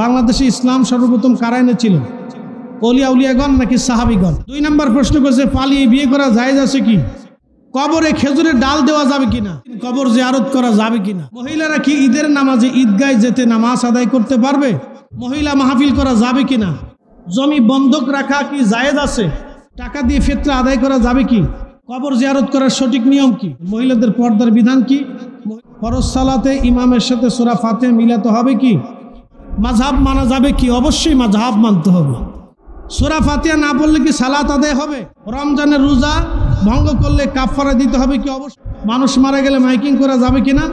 বাংলাদেশে ইসলাম সর্বপ্রথম কারা এনেছিলেন? ওলিয়া উলিয়াগণ নাকি সাহাবিগণ? 2 নম্বর প্রশ্ন করছে, পালিয়ে বিয়ে করা জায়েজ আছে কি? কবরে খেজুরের ডাল দেওয়া যাবে কিনা? কবর জিয়ারত করা যাবে কিনা? মহিলারা কি ঈদের নামাজে ঈদগায় যেতে নামাজ আদায় করতে পারবে? মহিলা মাহফিল করা যাবে কিনা? জমি বন্ধক রাখা কি জায়েজ আছে? টাকা দিয়ে ফিতরা আদায় করা যাবে কি? কবর জিয়ারত করার সঠিক নিয়ম কি? মহিলাদের পর্দার বিধান কি? ফরজ সালাতে ইমামের সাথে সূরা ফাতিহা মিলাতে হবে কি? মাযহাব মানা যাবে কি? অবশ্যই মাযহাব মানতে হবে। সূরা ফাতিহা না পড়লে কি সালাত আদায় হবে? রমজানের রোজা ভঙ্গ করলে কাফারা দিতে হবে কি? অবশ্যই। মানুষ মারা গেলে মাইকিং করা যাবে কিনা?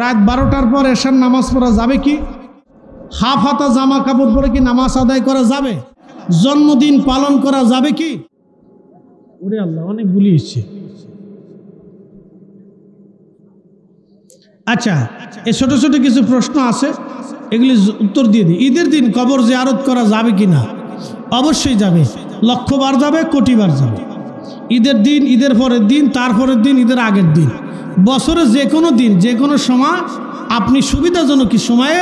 রাত 12টার পর এশার নামাজ পড়া যাবে কি? হাফ হাতা জামা কাপড় পরে কি নামাজ আদায় করা যাবে? জন্মদিন পালন করা যাবে কি? ওরে আল্লাহ, অনেক ভুলিয়েছে। আচ্ছা, এই ছোট ছোট কিছু প্রশ্ন আছে, এগুলি উত্তর দিয়ে দিই। ঈদের দিন কবর জিয়ারত করা যাবে কিনা? অবশ্যই যাবে, লক্ষবার যাবে, কোটিবার যাবে। ঈদের দিন, ঈদের পরের দিন, তারপরের দিন, ঈদের আগের দিন, বছরে যে কোনো দিন, যে কোনো সময় আপনি সুবিধাজনক সময়ে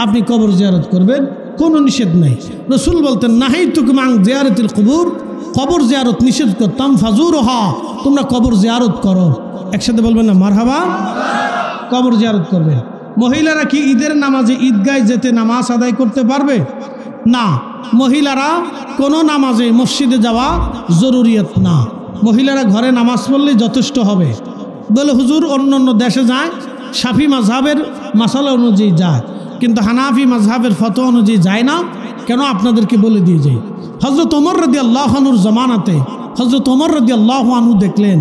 আপনি কবর জিয়ারত করবেন, কোনো নিষেধ নেই। রাসূল বলতেন, নাহাইতুকুম আন জিয়ারাতিল কুবুর, কবর জিয়ারত নিষেধ করতাম, ফাজুরুহা, তোমরা কবর জিয়ারত করো। একসাথে বলবেন না মারহাবা? কবর জিয়ারত করবেন। মহিলারা কি ঈদের নামাজে ঈদগায় যেতে নামাজ আদায় করতে পারবে? না, মহিলারা কোনো নামাজে মসজিদে যাওয়া জরুরিয়ত না। মহিলারা ঘরে নামাজ পড়লেই যথেষ্ট হবে। বলে হুজুর অন্য অন্য দেশে যায়, শাফি মাযহাবের মাসালা অনুযায়ী যায়, কিন্তু হানাফি মাযহাবের ফতোয়া অনুযায়ী যায় না। কেন? আপনাদেরকে বলে দিয়ে যাই। হযরত ওমর রাদিয়াল্লাহু আনহুর জামানাতে হযরত ওমর রাদিয়াল্লাহু আনহু দেখলেন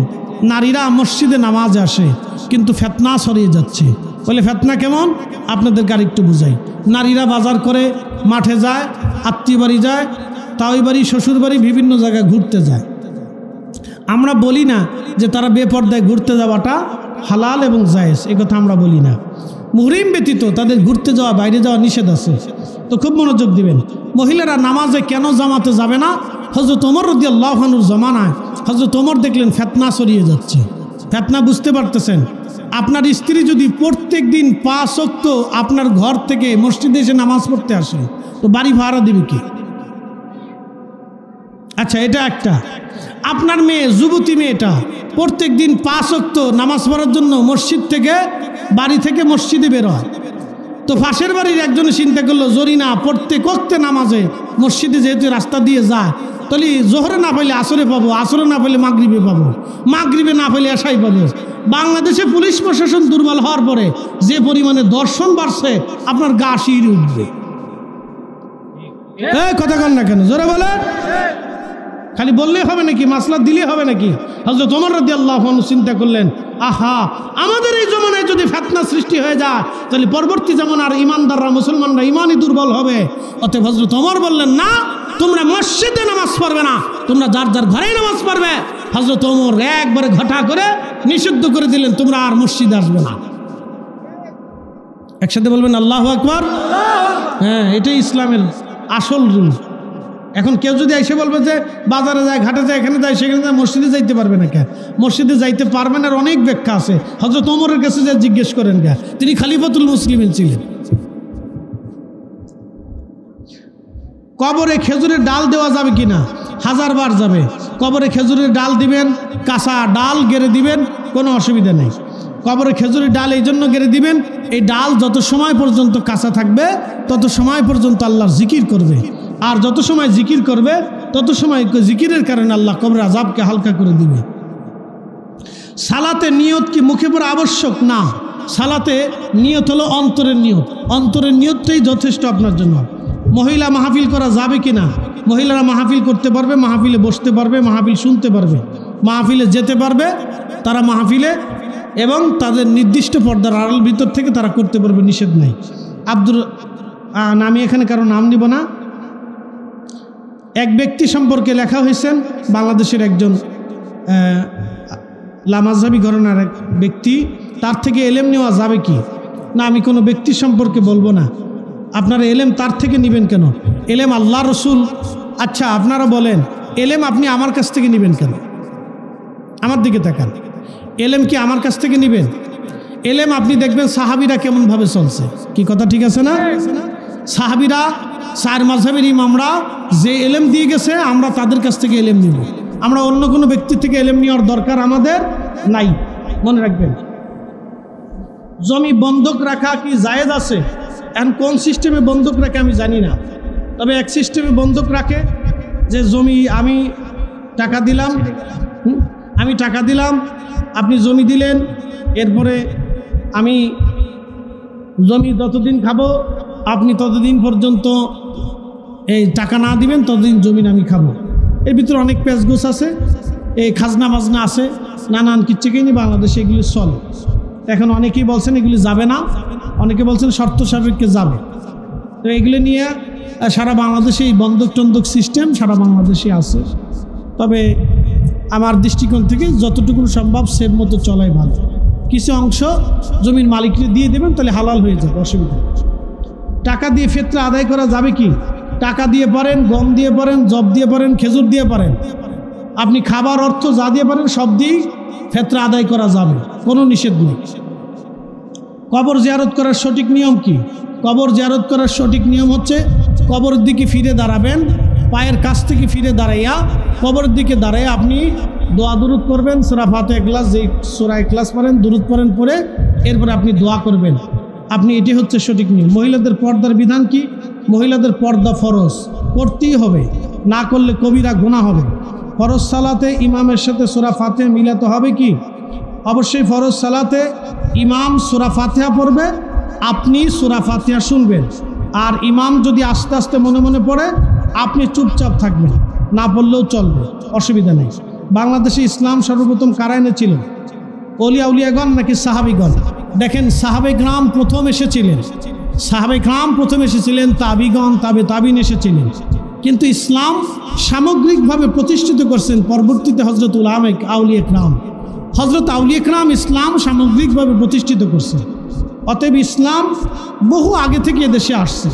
নারীরা মসজিদে নামাজে আসে, কিন্তু ফিতনা ছড়িয়ে যাচ্ছে। বলে ফিতনা কেমন? আপনাদেরকে আরেকটু বুঝাই। নারীরা বাজার করে, মাঠে যায়, আত্মীয় বাড়ি যায়, তাই বাড়ি, শ্বশুর বাড়ি, বিভিন্ন জায়গায় ঘুরতে যায়। আমরা বলি না যে তারা বেপর্দায় ঘুরতে যাওয়াটা হালাল এবং জায়েজ, এ কথা আমরা বলি না। মুহরিম ব্যতীত তাদের ঘুরতে যাওয়া, বাইরে যাওয়া নিষেধ আছে। তো খুব মনোযোগ দিবেন। মহিলারা নামাজে কেন জামাতে যাবে না? হযরত ওমর রাদিয়াল্লাহু আনহুর জামানায় হযরত ওমর দেখলেন ফিতনা ছড়িয়ে যাচ্ছে। ফিতনা বুঝতে পারতেছেন? আপনার স্ত্রী যদি প্রত্যেক দিন 5 ওয়াক্ত আপনার ঘর থেকে মসজিদে এসে নামাজ পড়তে আসে, তো বাড়ি ভাড়া দিবে কি? আচ্ছা, এটা একটা। আপনার মেয়ে, যুবতী মেয়েটা প্রত্যেক দিন 5 ওয়াক্ত নামাজ পড়ার জন্য মসজিদ থেকে, বাড়ি থেকে মসজিদে বের হয়, তো পাশের বাড়ির একজনে চিন্তা করলো, জরিনা প্রত্যেক ওয়াক্তে নামাজে মসজিদে যেহেতু রাস্তা দিয়ে যায়, তাহলে জোহরে না পাইলে আসরে পাবো, আসরে না পাইলে মাগরিবে পাবো, মাগরিবে না পাইলে এশাই পাবো। বাংলাদেশে পুলিশ প্রশাসন দুর্বল হওয়ার পরে যে পরিমাণে দর্শন বাড়ছে, আপনার গা শিহরে উঠবে। কথা কন না কেন? জোরে বলেন। খালি বললেই হবে নাকি? মাসলা দিলেই হবে নাকি? হযরত ওমর রাদিয়াল্লাহু আনহু চিন্তা করলেন, আহা, আমাদের এই জমানায় যদি ফিতনা সৃষ্টি হয়ে যায়, তাহলে পরবর্তী জামানার ইমানদাররা, মুসলমানরা ইমানই দুর্বল হবে। অতএব হযরত ওমর বললেন, না, তোমরা মসজিদে নামাজ পড়বে না, তোমরা যার যার ঘরেই নামাজ পড়বে। হযরত ওমর একবারে ঘটা করে নিষিদ্ধ করে দিলেন, তোমরা আর মসজিদে আসবে না। একসাথে বলবেন আল্লাহু আকবার। হ্যাঁ, এটাই ইসলামের আসল রুল। এখন কেউ যদি এসে বলবে যে বাজারে যায়, ঘাটে যায়, এখানে যায়, সেখানে যায়, মসজিদে যাইতে পারবে না কেন? মসজিদে যাইতে পারবেন, আর অনেক ব্যাখ্যা আছে। হযরত ওমরের কাছে যে জিজ্ঞেস করেন কে, তিনি খলিফাতুল মুসলিমিন ছিলেন। কবরে খেজুরের ডাল দেওয়া যাবে কিনা? 1000 বার যাবে। কবরে খেজুরের ডাল দিবেন, কাঁচা ডাল গেড়ে দিবেন, কোনো অসুবিধা নেই। কবরে খেজুরের ডাল এই জন্য গেড়ে দিবেন, এই ডাল যত সময় পর্যন্ত কাঁচা থাকবে তত সময় পর্যন্ত আল্লাহর জিকির করবে, আর যত সময় জিকির করবে তত সময় জিকিরের কারণে আল্লাহ কবরের আযাবকে হালকা করে দিবে। সালাতে নিয়ত কি মুখে পড়া আবশ্যক? না, সালাতে নিয়ত হলো অন্তরের নিয়ত। অন্তরের নিয়তটাই যথেষ্ট আপনার জন্য। মহিলা মাহফিল করা যাবে কিনা? মহিলারা মাহফিল করতে পারবে, মাহফিলে বসতে পারবে, মাহফিল শুনতে পারবে, মাহফিলে যেতে পারবে, তারা মাহফিলে, এবং তাদের নির্দিষ্ট পর্দার আড়াল ভিতর থেকে তারা করতে পারবে, নিষেধ নাই। আমি এখানে কারো নাম নিব না। এক ব্যক্তি সম্পর্কে লেখা হয়েছেন, বাংলাদেশের একজন লামাযহাবী ঘরানার এক ব্যক্তি, তার থেকে এলেম নেওয়া যাবে কি? না, আমি কোনো ব্যক্তি সম্পর্কে বলবো না। আপনারা এলেম তার থেকে নেবেন কেন? এলেম আল্লাহ রসুল। আচ্ছা, আপনারা বলেন, এলেম আপনি আমার কাছ থেকে নেবেন কেন? আমার দিকে তাকান। এলেম কি আমার কাছ থেকে নেবেন? এলেম আপনি দেখবেন সাহাবীরা কেমনভাবে চলছে। কি কথা ঠিক আছে না? সাহাবীরা, চার মাযহাবের ইমামরা যে এলেম দিয়ে গেছে আমরা তাদের কাছ থেকে এলেম নিব। আমরা অন্য কোনো ব্যক্তি থেকে এলেম নেওয়ার দরকার আমাদের নাই। মনে রাখবেন, জমি বন্ধক রাখা কি জায়েজ আছে? এখন কোন সিস্টেমে বন্ধক রাখে আমি জানি না, তবে এক সিস্টেমে বন্ধক রাখে যে জমি আমি টাকা দিলাম, আপনি জমি দিলেন, এরপরে আমি জমি যতদিন খাবো আপনি ততদিন পর্যন্ত এই টাকা না দিবেন, ততদিন জমিন আমি খাবো। এর ভিতরে অনেক পেঁচগোছ আছে, এই খাজনা মাজনা আছে, নানান কিচ্ছুকেই বাংলাদেশে এগুলি চলে। এখন অনেকেই বলছেন এগুলি যাবে না, অনেকে বলছেন শর্ত সাপেক্ষে যাবে। তো এগুলি নিয়ে সারা বাংলাদেশে এই বন্ধক টন্ধক সিস্টেম সারা বাংলাদেশে আছে। তবে আমার দৃষ্টিকোণ থেকে যতটুকু সম্ভব সেভ মতো চলাই ভালো। কিছু অংশ জমির মালিককে দিয়ে দেবেন, তাহলে হালাল হয়ে যাবে, অসুবিধা। টাকা দিয়ে ফিতরা আদায় করা যাবে কি? টাকা দিয়ে পারেন, গম দিয়ে পারেন, জব দিয়ে পারেন, খেজুর দিয়ে পারেন, আপনি খাবার অর্থ যা দিয়ে পারেন সব দিয়েই ফিতরা আদায় করা যাবে, কোনো নিষেধ নেই। কবর জিয়ারত করার সঠিক নিয়ম কি? কবর জিয়ারত করার সঠিক নিয়ম হচ্ছে কবরের দিকে ফিরে দাঁড়াবেন, পায়ের কাছ থেকে ফিরে দাঁড়াইয়া কবরের দিকে দাঁড়াইয়া আপনি দোয়া দুরুদ করবেন, সূরা ফাতিহা ইখলাস, যেই সূরা ইখলাস পড়েন দুরুদ পড়েন, পড়ে এরপরে আপনি দোয়া করবেন। আপনি এটি হচ্ছে সঠিক নিয়ম। মহিলাদের পর্দার বিধান কি? মহিলাদের পর্দা ফরজ, করতেই হবে, না করলে কবিরা গুনাহ হবে। ফরজ সালাতে ইমামের সাথে সূরা ফাতিহা মিলাতে হবে কি? অবশ্যই ফরজ সালাতে ইমাম সূরা ফাতিহা পড়বে, আপনি সূরা ফাতিহা শুনবেন। আর ইমাম যদি আস্তে আস্তে মনে মনে পড়ে, আপনি চুপচাপ থাকবেন, না পড়লেও চলবে, অসুবিধা নেই। বাংলাদেশে ইসলাম সর্বপ্রথম কারা এনেছিল? ওলিয়া উলিয়াগণ নাকি সাহাবিগণ? দেখেন, সাহাবে গ্রাম প্রথম এসেছিলেন, তাবিগণ, তাবিন এসেছিলেন, কিন্তু ইসলাম সামগ্রিকভাবে প্রতিষ্ঠিত করছেন পরবর্তীতে হযরত আউলিয়া ইকরাম ইসলাম সামগ্রিকভাবে প্রতিষ্ঠিত করছেন। অতএব ইসলাম বহু আগে থেকে এদেশে আসছে।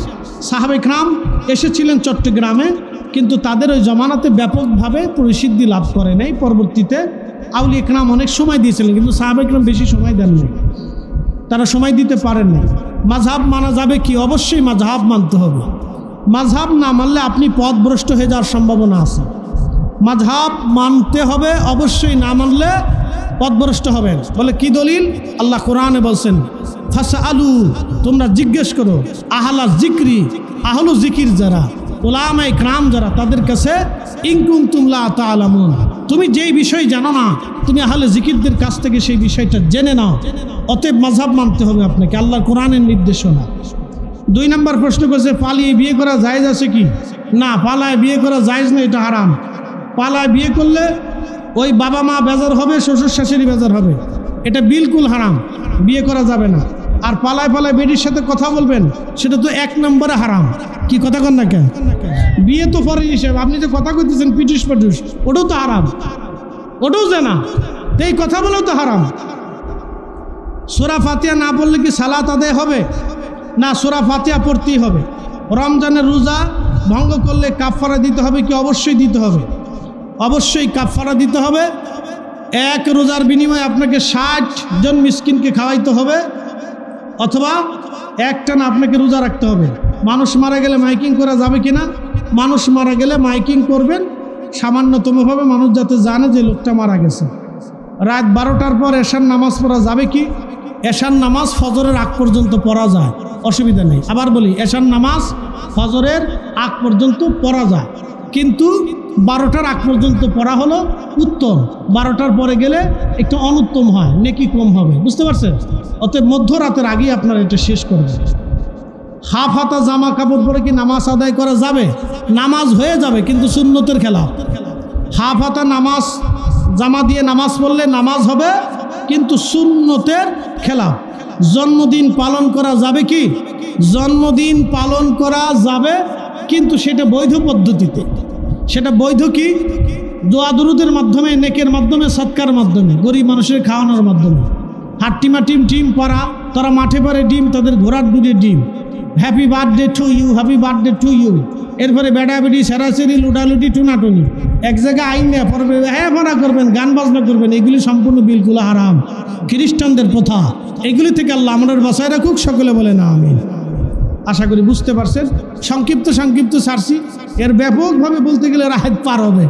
সাহাবে ইকরাম এসেছিলেন চট্টগ্রামে, কিন্তু তাদের ওই জমানাতে ব্যাপকভাবে প্রসিদ্ধি লাভ করে নাই। পরবর্তীতে আউলিয়া ইকরাম অনেক সময় দিয়েছিলেন, কিন্তু সাহাবে ইকরাম বেশি সময় দেন নাই, তারা সময় দিতে পারেন নাই। মাযহাব মানা যাবে কি? অবশ্যই মাযহাব মানতে হবে। মাযহাব না মানলে আপনি পথভ্রষ্ট হয়ে যাওয়ার সম্ভাবনা আছে। মাযহাব মানতে হবে অবশ্যই, না মানলে পথভ্রষ্ট হবেন। বলে কি দলিল? আল্লাহ কোরআনে বলছেন, ফাসআলু, তোমরা জিজ্ঞেস করো, আহলা জিকরি, আহলু জিকির যারা, উলামায়ে ইকরাম যারা, তাদের কাছে, ইন কুনতুম লা তা'লামুন, তুমি যেই বিষয় জানো না, তুমি আহলে জিকিরদের কাছ থেকে সেই বিষয়টা জেনে নাও। অতএব মাযহাব মানতে হবে আপনাকে, আল্লাহর কোরআনের নির্দেশনা। 2 নম্বর প্রশ্ন করছে, পালিয়ে বিয়ে করা জায়েজ আছে কি? না, পালায় বিয়ে করা জায়েজ না, এটা হারাম। পালায় বিয়ে করলে ওই বাবা মা বেজার হবে, শ্বশুর শাশুড়ি বেজার হবে, এটা বিলকুল হারাম, বিয়ে করা যাবে না। আর পালায় বেটির সাথে কথা বলবেন, সেটা তো 1 নম্বরে হারাম। কি কথা কন না কেন? বিয়ে তো পরে হিসেবে, আপনি যে কথা কইতেছেন পিটুস পাটুস, ওটাও তো হারাম, ওটাও জানা, এই কথা বলেও তো হারাম। সূরা ফাতিহা না পড়লে কি সালাত আদায় হবে? না, সূরা ফাতিহা পড়তেই হবে। রমজানের রোজা ভঙ্গ করলে কাফারা দিতে হবে কি? অবশ্যই দিতে হবে, অবশ্যই কাফারা দিতে হবে। 1 রোজার বিনিময়ে আপনাকে 60 জন মিসকিনকে খাওয়াইতে হবে, অথবা একটানা আপনাকে রোজা রাখতে হবে। মানুষ মারা গেলে মাইকিং করা যাবে কিনা? মানুষ মারা গেলে মাইকিং করবেন সামান্যতমভাবে, মানুষ যাতে জানে যে লোকটা মারা গেছে। রাত 12টার পর এশার নামাজ পড়া যাবে কি? এশার নামাজ ফজরের আগ পর্যন্ত পড়া যায়, অসুবিধা নেই। আবার বলি, এশার নামাজ ফজরের আগ পর্যন্ত পড়া যায়, কিন্তু 12টার আগ পর্যন্ত পড়া হলো উত্তম। 12টার পরে গেলে একটু অনুত্তম হয়, নেকি কম হবে, বুঝতে পারছেন? অতএব মধ্যরাতের আগেই আপনারা এটা শেষ করবেন। হাফ হাতা জামা কাপড় পরে কি নামাজ আদায় করা যাবে? নামাজ হয়ে যাবে, কিন্তু সুন্নতের খেলাফ। হাফ হাতা নামাজ জামা দিয়ে নামাজ পড়লে নামাজ হবে, কিন্তু সুন্নতের খেলাফ। জন্মদিন পালন করা যাবে কি? জন্মদিন পালন করা যাবে, কিন্তু সেটা বৈধ পদ্ধতিতে। সেটা বৈধ কি? দোয়া দুরুদের মাধ্যমে, নেকের মাধ্যমে, সৎকার মাধ্যমে, গরিব মানুষের খাওয়ানোর মাধ্যমে। হাট্টিমা টিম পাড়া, তারা মাঠে পারে ডিম, তাদের ঘোড়ার দুধের ডিম, happy birthday to you, happy birthday to you. এরপরে বেড়াবেড়ি, সেরাসেরি, লুটালুটি, টুনাটুনি, এক জায়গায় আইন নেয়া পড়বে, হ্যাঁ ভাড়া করবেন, গান বাজনা করবেন, এগুলি সম্পূর্ণ বিলকুল হারাম, খ্রিস্টানদের প্রথা। এগুলি থেকে আল্লাহ আমাদের বাঁচায় রাখুক, সকলে বলে না আমিন। আশা করি বুঝতে পারছেন। সংক্ষিপ্ত সারছি, এর ব্যাপকভাবে বলতে গেলে রাহেত পার হবে।